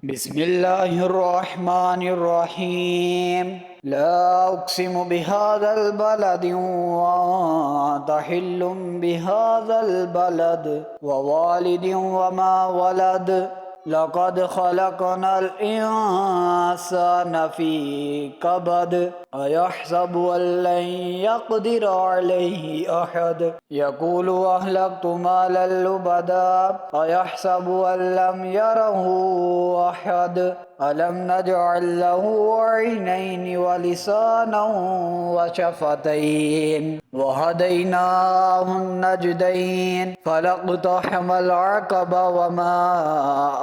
بسم الله الرحمن الرحيم لا أقسم بهذا البلد وأنت حل بهذا البلد ووالد وما ولد لقد خلقنا الإنسان في كبد أيحسب أن لن يقدر عليه أحد يقول أهلكت مالا لبدا أيحسب أن لم يره أحد ألم نجعل له عينين ولسانا وشفتين وهديناه النجدين فلاقتحم العقبة وما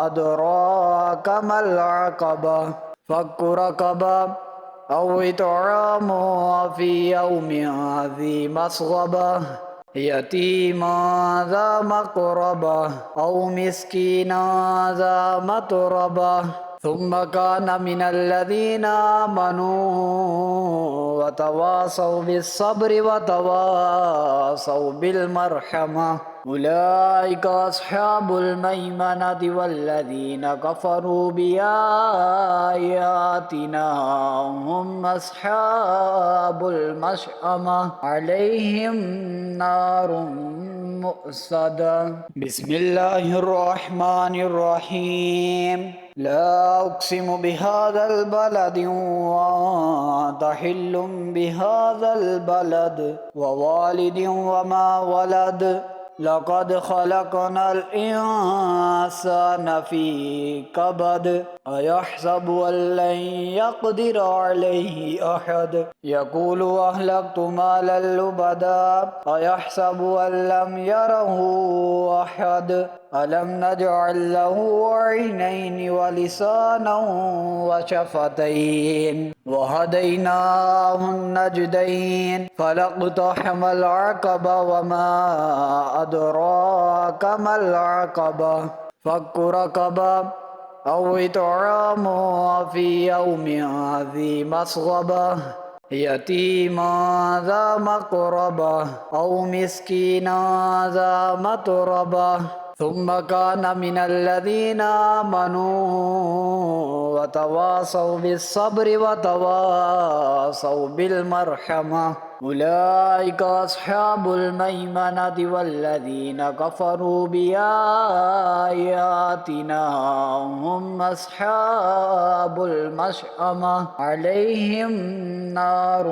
أدراك ما العقبة فك رقبة أو إطعام في يوم ذي مسغبة يتيما ذا مقربة أو مسكينا ذا متربة ثم كان من الذين آمنوا وتواصوا بالصبر وتواصوا بالمرحمة أولئك أصحاب الميمنة والذين كفروا بآياتنا هم أصحاب المشأمة عليهم نار مؤصدة بسم الله الرحمن الرحيم لا أقسم بهذا البلد وأنت حل بهذا البلد ووالد وما ولد لقد خلقنا الإنسان في كبد أيحسب أن لن يقدر عليه أحد يقول أهلكت مالا لبدا أيحسب أن لم يره أحد ألم نجعل له عينين ولسانا وشفتين وهديناه النجدين فلاقتحم العقبة وما أدراك ما العقبة فك رقبة أو إطعام في يوم ذي مسغبة يتيما ذا مقربة أو مسكينا ذا متربة ثم كان من الذين آمنوا وتواصوا بالصبر وتواصوا بالمرحمة أولئك أصحاب الميمنة والذين كفروا بآياتنا هم أصحاب المشأمة عليهم نار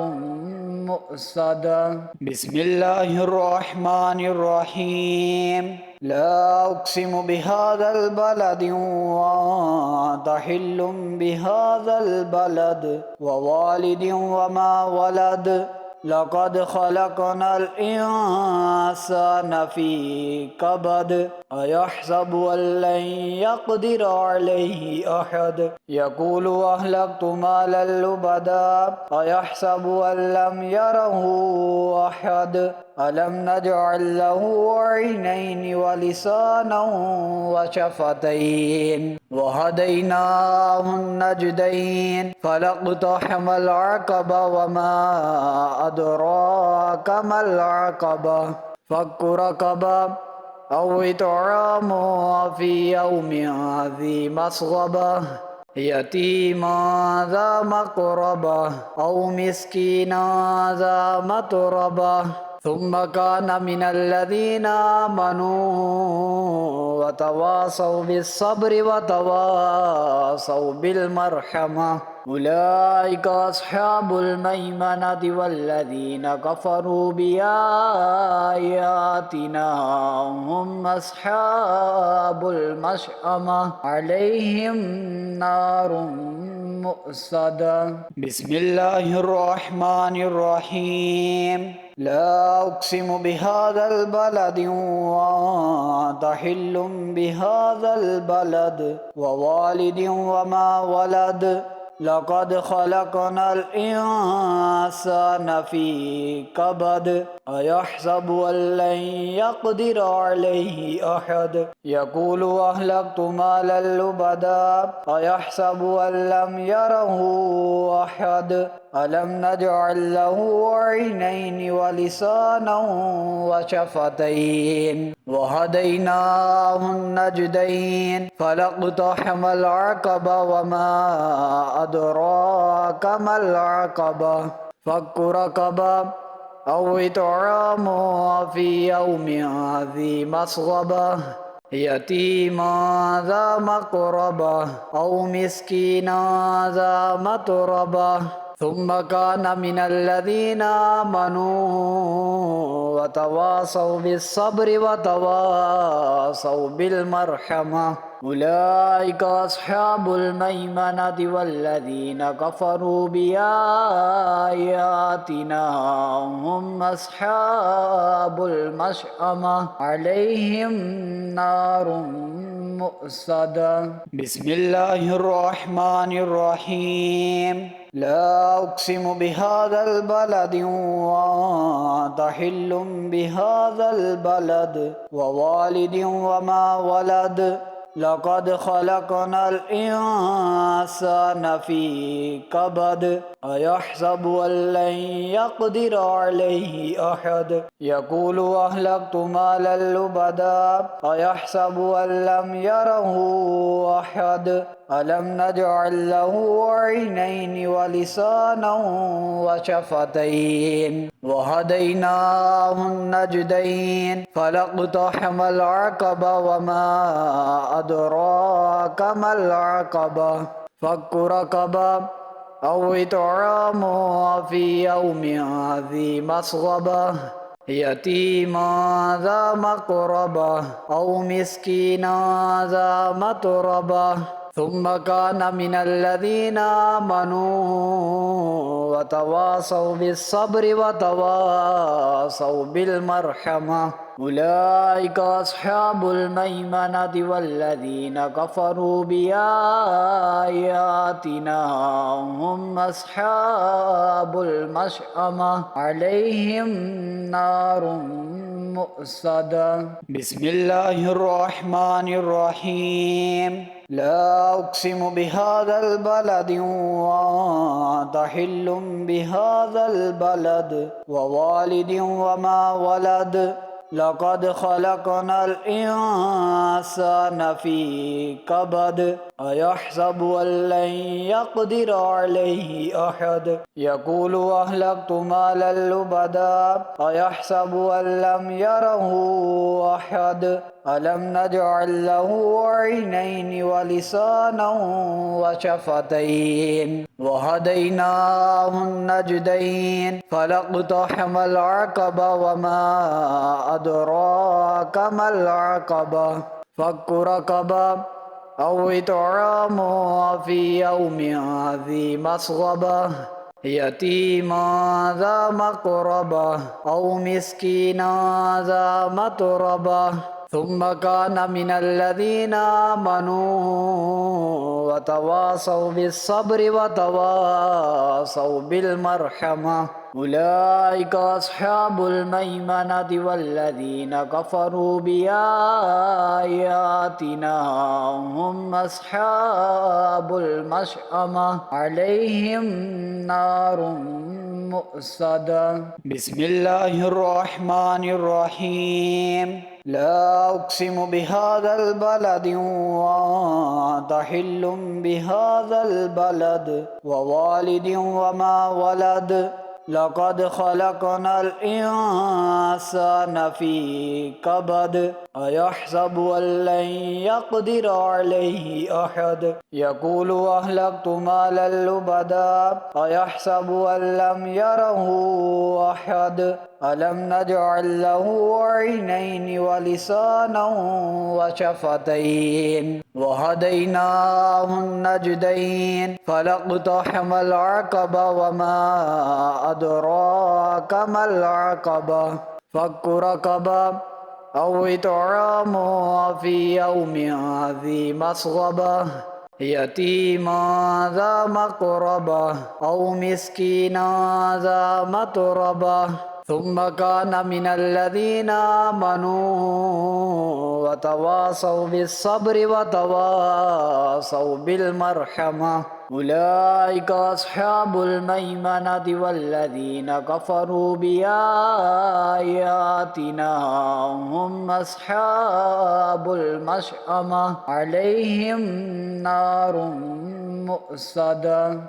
مؤصدة بسم الله الرحمن الرحيم لا أقسم بهذا البلد وأنت حل بهذا البلد ووالد وما ولد لقد خلقنا الإنسان في كبد أيحسب أن لن يقدر عليه أحد يقول أهلكت مالا لبدا أيحسب أن لم يره أحد ألم نجعل له عينين ولسانا وشفتين وهديناه النجدين فلاقتحم العقبة وما أدراك ما العقبة فك رقبة أو إطعام في يوم ذي مسغبة يتيما ذا مقربة أو مسكينا ذا متربة ثم كان من الذين آمنوا وتواصوا بالصبر وتواصوا بالمرحمة أولئك أصحاب الميمنة والذين كفروا بآياتنا هم أصحاب المشأمة عليهم نار مؤصدة بسم الله الرحمن الرحيم لا أقسم بهذا البلد وأنت حل بهذا البلد ووالد وما ولد لقد خلقنا الإنسان في كبد أيحسب أن لن يقدر عليه أحد يقول أهلكت مالا لبدا أيحسب أن لم يره أحد ألم نجعل له عينين ولسانا وشفتين وهديناه النجدين فلاقتحم العقبة وما أدراك ما العقبة فك رقبة أو إطعام في يوم ذي مسغبة يتيما ذا مقربة أو مسكينا ذا متربة ثم كان من الذين آمنوا وتواصوا بالصبر وتواصوا بالمرحمة أولئك أصحاب الميمنة والذين كفروا بآياتنا هم أصحاب المشأمة عليهم نار مؤصدة بسم الله الرحمن الرحيم لا أقسم بهذا البلد وأنت حل بهذا البلد ووالد وما ولد لقد خلقنا الإنسان في كبد أيحسب أن لن يقدر عليه أحد يقول أهلكت مالا لبدا أيحسب أن لم يره أحد ألم نجعل له عينين ولسانا وشفتين وهديناه النجدين فلاقتحم العقبة وما أدراك ما العقبة فك رقبة أو إطعام في يوم ذي مسغبة يتيما ذا مقربة أو مسكينا ذا متربة ثم كان من الذين آمنوا وتواصوا بالصبر وتواصوا بالمرحمة أولئك أصحاب الميمنة والذين كفروا بآياتنا هم أصحاب المشأمة عليهم نار مؤصدة بسم الله الرحمن الرحيم لا أقسم بهذا البلد وأنت حل بهذا البلد ووالد وما ولد لقد خلقنا الإنسان في كبد أيحسب أن لن يقدر عليه أحد يقول أهلكت مالا لبدا أيحسب أن لم يره أحد ألم نجعل له عينين ولسانا وشفتين وهديناه النجدين فلاقتحم العقبة وما أدراك ما العقبة فك رقبة أو إطعام في يوم ذي مسغبة يتيما ذا مقربة أو مسكينا ذا متربة ثم كان من الذين آمنوا وتواصوا بالصبر وتواصوا بالمرحمة أولئك أصحاب الميمنة والذين كفروا بآياتنا هم أصحاب المشأمة عليهم نار مؤصدة بسم الله الرحمن الرحيم لا أقسم بهذا البلد وأنت حل بهذا البلد ووالد وما ولد لقد خلقنا الإنسان في كبد أيحسب أن لن يقدر عليه أحد يقول أهلكت مالا لبدا أيحسب أن لم يره أحد ألم نجعل له عينين ولسانا وشفتين وهديناه النجدين فلاقتحم العقبة وما أدراك ما العقبة فك رقبة أو إطعام في يوم ذي مسغبة يتيما ذا مقربة أو مسكينا ذا متربة ثم كان من الذين آمنوا وتواصوا بالصبر وتواصوا بالمرحمة أولئك أصحاب الميمنة والذين كفروا بآياتنا هم أصحاب المشأمة عليهم نار مؤصدة